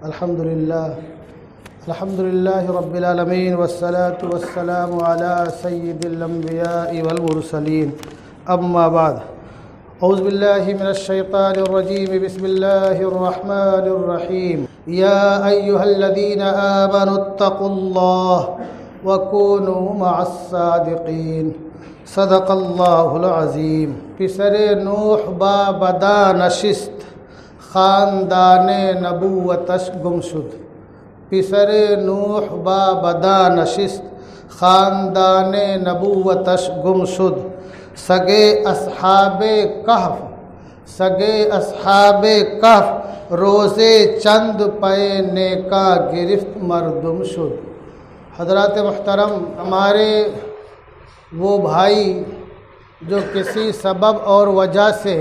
الحمد لله رب العالمين والصلاة والسلام على سيد الأنبياء والمرسلين أما بعد أعوذ بالله من الشيطان الرجيم بسم الله الرحمن الرحيم يا أيها الذين آمنوا اتقوا الله وكونوا مع الصادقين صدق الله العظیم. پسر نوح با بدا نشست خاندان نبوتش گم شد. پسر نوح با بدا نشست خاندان نبوتش گم شد. سگے اصحاب کہف روزے چند پینے کا گرفت مردم شد. حضرات محترم، ہمارے وہ بھائی جو کسی سبب اور وجہ سے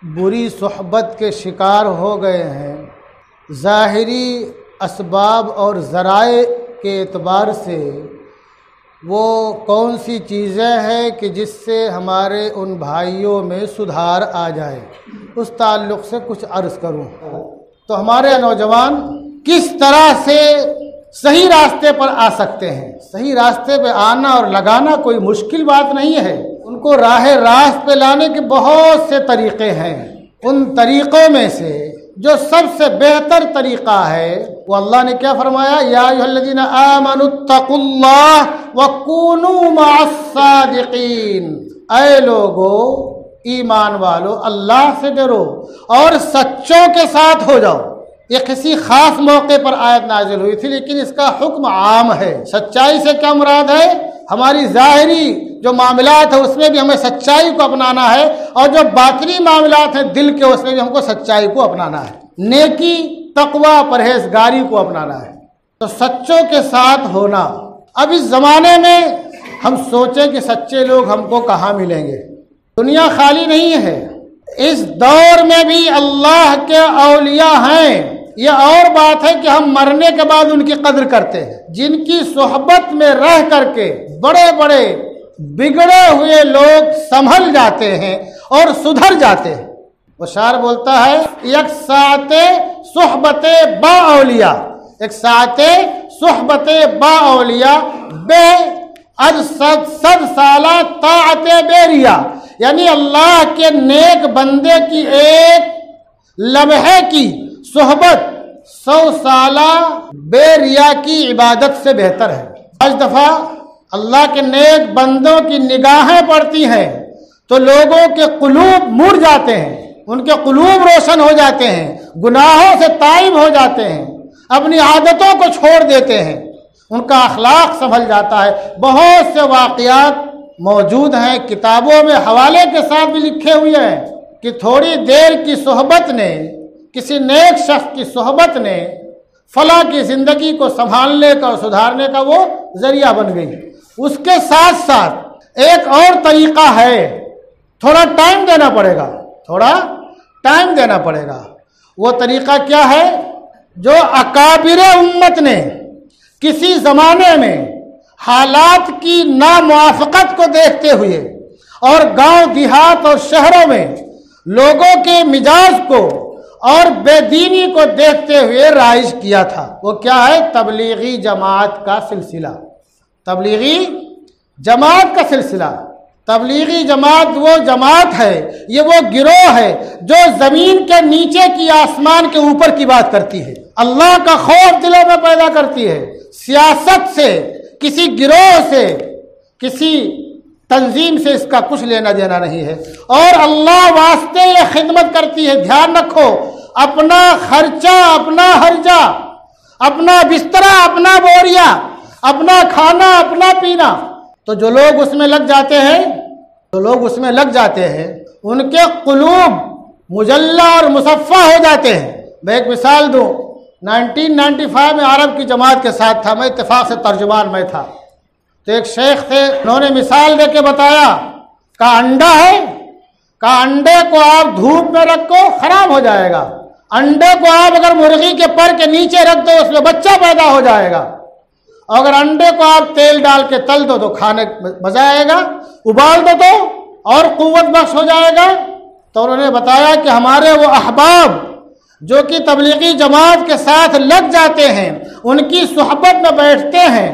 بری صحبت کے شکار ہو گئے ہیں، ظاہری اسباب اور ذرائع کے اعتبار سے وہ کون سی چیزیں ہیں کہ جس سے ہمارے ان بھائیوں میں سدھار آ جائے، اس تعلق سے کچھ عرض کروں. تو ہمارے نوجوان کس طرح سے صحیح راستے پر آ سکتے ہیں؟ صحیح راستے پہ آنا اور لگانا کوئی مشکل بات نہیں ہے. ان کو راہ راست پہ لانے کے بہت سے طریقے ہیں. ان طریقوں میں سے جو سب سے بہتر طریقہ ہے وہ اللہ نے کیا فرمایا؟ یا ایھا الذین آمنوا اتقوا اللہ وکونوا مع الصادقین. اے لوگو، ایمان والو، اللہ سے ڈرو اور سچوں کے ساتھ ہو جاؤ. یہ کسی خاص موقع پر آیت نازل ہوئی تھی، لیکن اس کا حکم عام ہے. سچائی سے کیا مراد ہے؟ ہماری ظاہری جو معاملات ہیں اس میں بھی ہمیں سچائی کو اپنانا ہے، اور جو باطنی معاملات ہیں دل کے، اس میں بھی ہم کو سچائی کو اپنانا ہے. نیکی، تقوی، پرہیزگاری کو اپنانا ہے. تو سچوں کے ساتھ ہونا. اب اس زمانے میں ہم سوچیں کہ سچے لوگ ہم کو کہاں ملیں گے؟ دنیا خالی نہیں ہے. اس دور میں بھی اللہ کے اولیاء ہیں. یہ اور بات ہے کہ ہم مرنے کے بعد ان کی قدر کرتے ہیں. جن کی صحبت میں رہ کر کے بڑے بڑے بگڑے ہوئے لوگ سنبھل جاتے ہیں اور سدھر جاتے ہیں. وہ شاعر بولتا ہے، یک ساعت صحبت با اولیاء، ایک ساعت صحبت با اولیاء بے از صد سالہ طاعت بے ریا. یعنی اللہ کے نیک بندے کی ایک لمحے کی صحبت 100 سالہ بے ریا کی عبادت سے بہتر ہے. آج دفعہ اللہ کے نیک بندوں کی نگاہیں پڑتی ہیں تو لوگوں کے قلوب مڑ جاتے ہیں، ان کے قلوب روشن ہو جاتے ہیں، گناہوں سے تائب ہو جاتے ہیں، اپنی عادتوں کو چھوڑ دیتے ہیں، ان کا اخلاق سنبھل جاتا ہے. بہت سے واقعات موجود ہیں، کتابوں میں حوالے کے ساتھ بھی لکھے ہوئے ہیں کہ تھوڑی دیر کی صحبت نے، کسی نیک شخص کی صحبت نے فلاں کی زندگی کو سنبھالنے کا اور سدھارنے کا وہ ذریعہ بن گئی. اس کے ساتھ ساتھ ایک اور طریقہ ہے، تھوڑا ٹائم دینا پڑے گا. وہ طریقہ کیا ہے؟ جو اکابر امت نے کسی زمانے میں حالات کی ناموافقت کو دیکھتے ہوئے اور گاؤں دیہات اور شہروں میں لوگوں کے مزاج کو اور بے دینی کو دیکھتے ہوئے رائج کیا تھا. وہ کیا ہے؟ تبلیغی جماعت کا سلسلہ. تبلیغی جماعت کا سلسلہ. تبلیغی جماعت وہ جماعت ہے، یہ وہ گروہ ہے جو زمین کے نیچے کی آسمان کے اوپر کی بات کرتی ہے، اللہ کا خوف دلوں میں پیدا کرتی ہے. سیاست سے، کسی گروہ سے، کسی تنظیم سے اس کا کچھ لینا دینا نہیں ہے، اور اللہ واسطے یہ خدمت کرتی ہے. دھیان رکھو، اپنا خرچہ، اپنا ہرجہ، اپنا بسترا، اپنا بوریا، اپنا کھانا، اپنا پینا. تو جو لوگ اس میں لگ جاتے ہیں ان کے قلوب مجلہ اور مصفہ ہو جاتے ہیں. میں ایک مثال دوں. 1995 میں عرب کی جماعت کے ساتھ تھا، میں اتفاق سے ترجمان میں تھا. تو ایک شیخ تھے، انہوں نے مثال دے کے بتایا، کہا انڈا ہے، کہا انڈے کو آپ دھوپ میں رکھو خراب ہو جائے گا. انڈے کو آپ اگر مرغی کے پر کے نیچے رکھ دو اس میں بچہ پیدا ہو جائے گا. اگر انڈے کو آپ تیل ڈال کے تل دو تو کھانے مزہ آئے گا، ابال دو تو اور قوت بخش ہو جائے گا. تو انہوں نے بتایا کہ ہمارے وہ احباب جو کہ تبلیغی جماعت کے ساتھ لگ جاتے ہیں، ان کی صحبت میں بیٹھتے ہیں،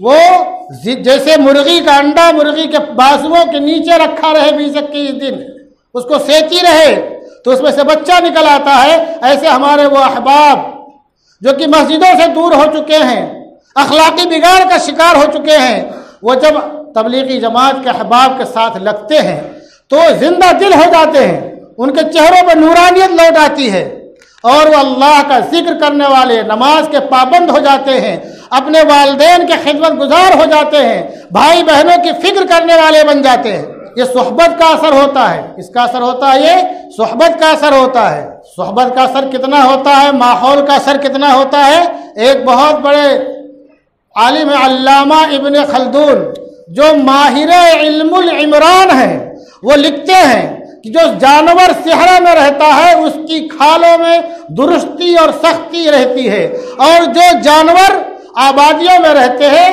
وہ جیسے مرغی کا انڈا مرغی کے بازوؤں کے نیچے رکھا رہے 20-21 دن، اس کو سیتی رہے تو اس میں سے بچہ نکل آتا ہے، ایسے ہمارے وہ احباب جو کہ مسجدوں سے دور ہو چکے ہیں، اخلاقی بگاڑ کا شکار ہو چکے ہیں، وہ جب تبلیغی جماعت کے احباب کے ساتھ لگتے ہیں تو زندہ دل ہو جاتے ہیں، ان کے چہروں پر نورانیت لوٹ آتی ہے اور وہ اللہ کا ذکر کرنے والے، نماز کے پابند ہو جاتے ہیں، اپنے والدین کے خدمت گزار ہو جاتے ہیں، بھائی بہنوں کی فکر کرنے والے بن جاتے ہیں۔ یہ صحبت کا اثر ہوتا ہے، اس کا اثر ہوتا ہے، یہ صحبت کا اثر ہوتا ہے۔ صحبت کا اثر کتنا ہوتا ہے، ماحول کا اثر کتنا ہوتا ہے؟ ایک بہت بڑے عالم علامہ ابن خلدون جو ماہر علم العمران ہیں، وہ لکھتے ہیں کہ جو جانور صحرا میں رہتا ہے اس کی کھالوں میں درستی اور سختی رہتی ہے، اور جو جانور آبادیوں میں رہتے ہیں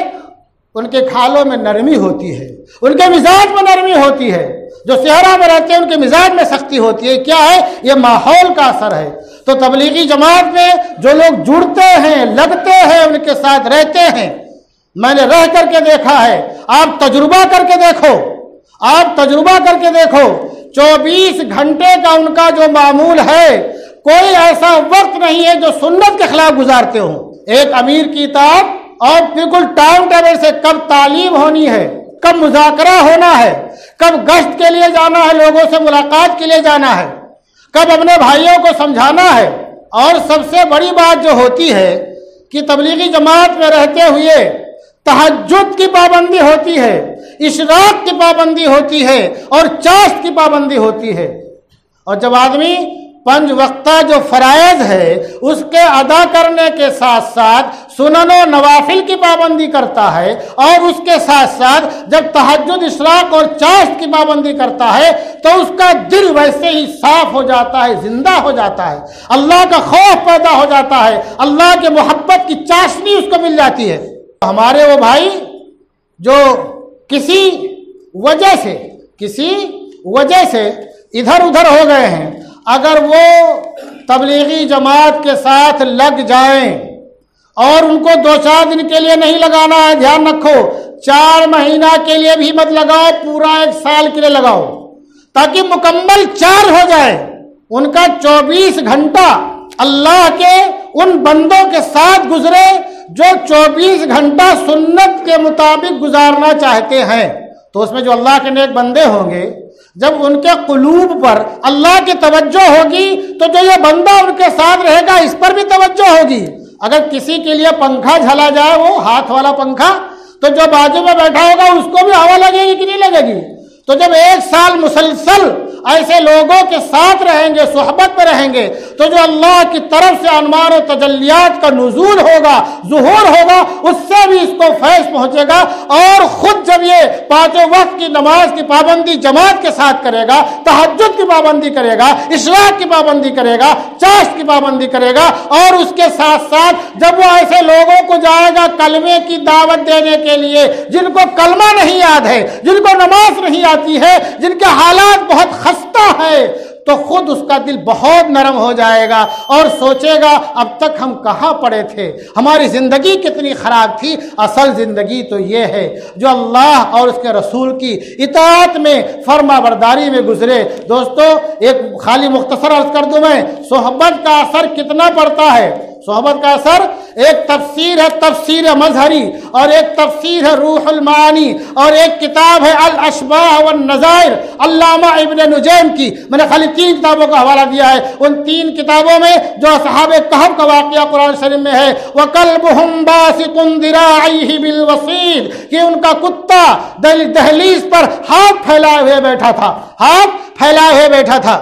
ان کے کھالوں میں نرمی ہوتی ہے، ان کے مزاج میں نرمی ہوتی ہے۔ جو صحرا میں رہتے ہیں ان کے مزاج میں سختی ہوتی ہے۔ کیا ہے؟ یہ ماحول کا اثر ہے۔ تو تبلیغی جماعت میں جو لوگ جڑتے ہیں، لگتے ہیں، ان کے ساتھ رہتے ہیں، میں نے رہ کر کے دیکھا ہے، آپ تجربہ کر کے دیکھو، آپ تجربہ کر کے دیکھو، 24 گھنٹے کا ان کا جو معمول ہے، کوئی ایسا وقت نہیں ہے جو سنت کے خلاف گزارتے ہوں۔ ایک امیر کی اطاعت اور بالکل ٹائم ٹیبل سے کب تعلیم ہونی ہے، کب مذاکرہ ہونا ہے، کب گشت کے لیے جانا ہے، لوگوں سے ملاقات کے لیے جانا ہے، کب اپنے بھائیوں کو سمجھانا ہے۔ اور سب سے بڑی بات جو ہوتی ہے کہ تبلیغی جماعت میں رہتے ہوئے تہجد کی پابندی ہوتی ہے، اشراق کی پابندی ہوتی ہے اور چاشت کی پابندی ہوتی ہے۔ اور جب آدمی 5 وقتہ جو فرائض ہے اس کے ادا کرنے کے ساتھ ساتھ سنن و نوافل کی پابندی کرتا ہے، اور اس کے ساتھ ساتھ جب تہجد، اشراق اور چاشت کی پابندی کرتا ہے تو اس کا دل ویسے ہی صاف ہو جاتا ہے، زندہ ہو جاتا ہے، اللہ کا خوف پیدا ہو جاتا ہے، اللہ کے محبت کی چاشنی اس کو مل جاتی ہے۔ ہمارے وہ بھائی جو کسی وجہ سے ادھر ادھر ہو گئے ہیں، اگر وہ تبلیغی جماعت کے ساتھ لگ جائیں، اور ان کو 2-4 دن کے لیے نہیں لگانا ہے، دھیان رکھو، 4 مہینہ کے لیے بھی مت لگاؤ، پورا 1 سال کے لیے لگاؤ، تاکہ مکمل چارج ہو جائے۔ ان کا 24 گھنٹہ اللہ کے ان بندوں کے ساتھ گزرے جو 24 گھنٹہ سنت کے مطابق گزارنا چاہتے ہیں۔ تو اس میں جو اللہ کے نیک بندے ہوں گے، جب ان کے قلوب پر اللہ کی توجہ ہوگی تو جو یہ بندہ ان کے ساتھ رہے گا اس پر بھی توجہ ہوگی۔ اگر کسی کے لیے پنکھا جھلا جائے، وہ ہاتھ والا پنکھا، تو جو بازو میں بیٹھا ہوگا اس کو بھی ہوا لگے گی کہ نہیں لگے گی؟ تو جب 1 سال مسلسل ایسے لوگوں کے ساتھ رہیں گے، صحبت میں رہیں گے، تو جو اللہ کی طرف سے انوار و تجلیات کا نزول ہوگا، ظہور ہوگا، اس سے بھی اس کو فیض پہنچے گا۔ اور خود جب یہ 5 وقت کی نماز کی پابندی جماعت کے ساتھ کرے گا، تہجد کی پابندی کرے گا، اشراق کی پابندی کرے گا، چاشت کی پابندی کرے گا، اور اس کے ساتھ ساتھ جب وہ ایسے لوگوں کو جائے گا کلمے کی دعوت دینے کے لیے جن کو کلمہ نہیں یاد ہے، جن کو نماز نہیں آتی ہے، جن کے حالات بہت خستہ ہے، تو خود اس کا دل بہت نرم ہو جائے گا اور سوچے گا اب تک ہم کہاں پڑے تھے، ہماری زندگی کتنی خراب تھی۔ اصل زندگی تو یہ ہے جو اللہ اور اس کے رسول کی اطاعت میں، فرما برداری میں گزرے۔ دوستو، ایک خالی مختصر عرض کر دوں میں، صحبت کا اثر کتنا پڑتا ہے۔ صحبت کا اثر، ایک تفسیر ہے تفسیر مظہری، اور ایک تفسیر ہے روح المعانی، اور ایک کتاب ہے الاشباح والنظائر علامہ ابن نجیم کی۔ میں نے خالی 3 کتابوں کا حوالہ دیا ہے۔ ان 3 کتابوں میں جو اصحاب کہف کا واقعہ قرآن شریف میں ہے، وَكَلْبُهُمْ بَاسِطٌ ذِرَاعَيْهِ بِالْوَصِيدِ، کہ ان کا کتا دہلیز پر ہاتھ پھیلائے ہوئے بیٹھا تھا۔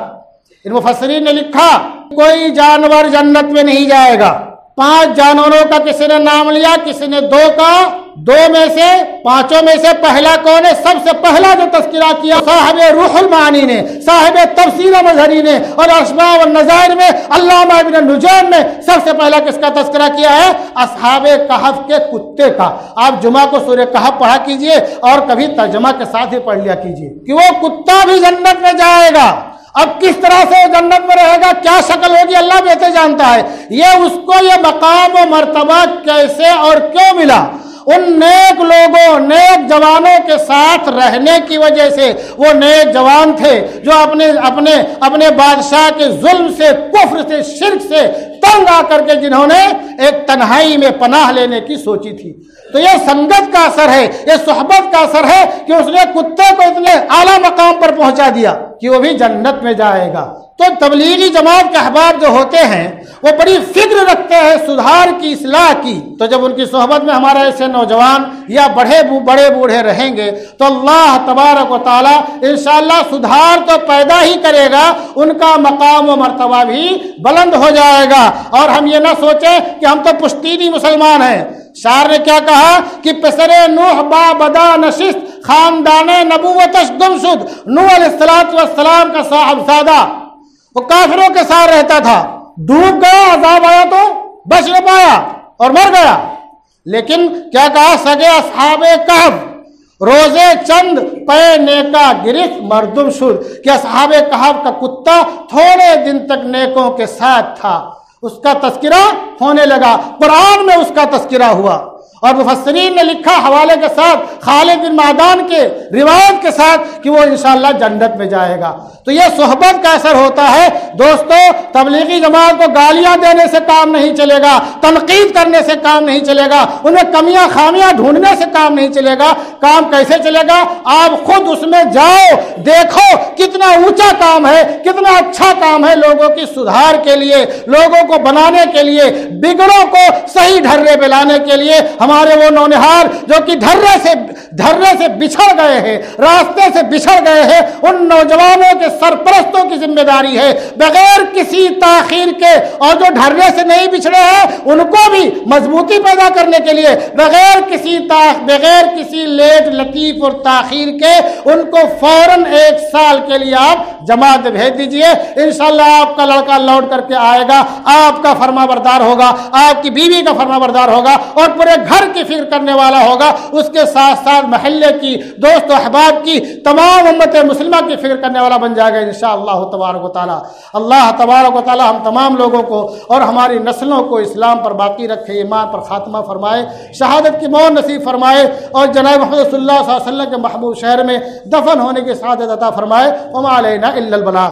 ان مفسرین نے لکھا کوئی جانور جنت میں نہیں جائے گا۔ 5 جانوروں کا کسی نے نام لیا، کسی نے 2 کا، 2 میں سے 5 میں سے پہلا کون ہے؟ سب سے پہلا جو تذکرہ کیا صاحب روح المعانی نے، صاحب تفسیر مظہری نے، اور اشباح والنظائر میں علامہ ابن نجیم نے سب سے پہلا کس کا تذکرہ کیا ہے؟ اصحاب کہف کے کتے کا۔ آپ جمعہ کو سورہ کہف پڑھا کیجئے اور کبھی ترجمہ کے ساتھ ہی پڑھ لیا کیجئے کہ وہ کتا بھی جنت میں جائے گا، اب کس طرح سے وہ جنت میں رہے گا، کیا شکل ہوگی، اللہ بہتر جانتا ہے۔ یہ اس کو یہ مقام و مرتبہ کیسے اور کیوں ملا؟ ان نیک لوگوں، نیک جوانوں کے ساتھ رہنے کی وجہ سے۔ وہ نیک جوان تھے جو اپنے بادشاہ کے ظلم سے، کفر سے، شرک سے تنگ آ کر کے جنہوں نے ایک تنہائی میں پناہ لینے کی سوچی تھی۔ تو یہ سنگت کا اثر ہے، یہ صحبت کا اثر ہے کہ اس نے کتے کو اتنے اعلیٰ مقام پر پہنچا دیا کہ وہ بھی جنت میں جائے گا۔ تو تبلیغی جماعت کے احباب جو ہوتے ہیں وہ بڑی فکر رکھتے ہیں سدھار کی، اصلاح کی۔ تو جب ان کی صحبت میں ہمارے ایسے نوجوان یا بڑے بوڑھے رہیں گے تو اللہ تبارک و تعالیٰ انشاءاللہ سدھار تو پیدا ہی کرے گا، ان کا مقام و مرتبہ بھی بلند ہو جائے گا۔ اور ہم یہ نہ سوچیں کہ ہم تو پشتینی مسلمان ہیں۔ شاعر نے کیا کہا کہ پسر نوح با بدا نشست، خاندان نبوتش گم شد۔ نوح علیہ السلام کا صاحبزادہ وہ کافروں کے ساتھ رہتا تھا، ڈوب گیا، عذاب آیا تو بچ نہ پایا اور مر گیا۔ لیکن کیا کہا، سگے اصحاب کہف روزے چند پے نیکا گرفت مردم شد، کہ اصحاب کہف کا کتا تھوڑے دن تک نیکوں کے ساتھ تھا، اس کا تذکرہ ہونے لگا، قرآن میں اس کا تذکرہ ہوا۔ اور مفسرین نے لکھا حوالے کے ساتھ، خالد بن معدان کے روایت کے ساتھ، کہ وہ انشاءاللہ جنت میں جائے گا۔ تو یہ صحبت کا اثر ہوتا ہے۔ دوستو، تبلیغی جماعت کو گالیاں دینے سے کام نہیں چلے گا، تنقید کرنے سے کام نہیں چلے گا، انہیں کمیاں خامیاں ڈھونڈنے سے کام نہیں چلے گا۔ کام کیسے چلے گا؟ آپ خود اس میں جاؤ، دیکھو کتنا اونچا کام ہے، کتنا اچھا کام ہے لوگوں کی سدھار کے لیے، لوگوں کو بنانے کے لیے، بگڑوں کو صحیح ڈھرے پہ لانے کے لیے۔ ہمارے وہ نونہار جو کہ دھرے سے بچھڑ گئے ہیں، راستے سے بچھڑ گئے ہیں، ان نوجوانوں کے سرپرستوں کی ذمہ داری ہے بغیر کسی تاخیر کے، اور جو ڈھرے سے نہیں بچھڑے ہیں ان کو بھی مضبوطی پیدا کرنے کے لیے بغیر کسی لیٹ لطیف اور تاخیر کے ان کو فوراً 1 سال کے لیے آپ جماعت بھیج دیجئے۔ انشاءاللہ آپ کا لڑکا لوٹ کر کے آئے گا، آپ کا فرما بردار ہوگا، آپ کی بیوی کا فرما بردار ہوگا، اور پورے گھر کی فکر کرنے والا ہوگا، اس کے ساتھ ساتھ محلے کی، دوست و احباب کی، تمام امت مسلمہ کی فکر کرنے والا بن جائے گا انشاءاللہ تبارک و تعالی۔ اللہ تبارک و تعالی ہم تمام لوگوں کو اور ہماری نسلوں کو اسلام پر باقی رکھے، ایمان پر خاتمہ فرمائے، شہادت کی موت نصیب فرمائے، اور جناب محمد صلی اللہ علیہ وسلم کے محبوب شہر میں دفن ہونے کی سعادت عطا فرمائے۔ وما علینا الا البلاغ۔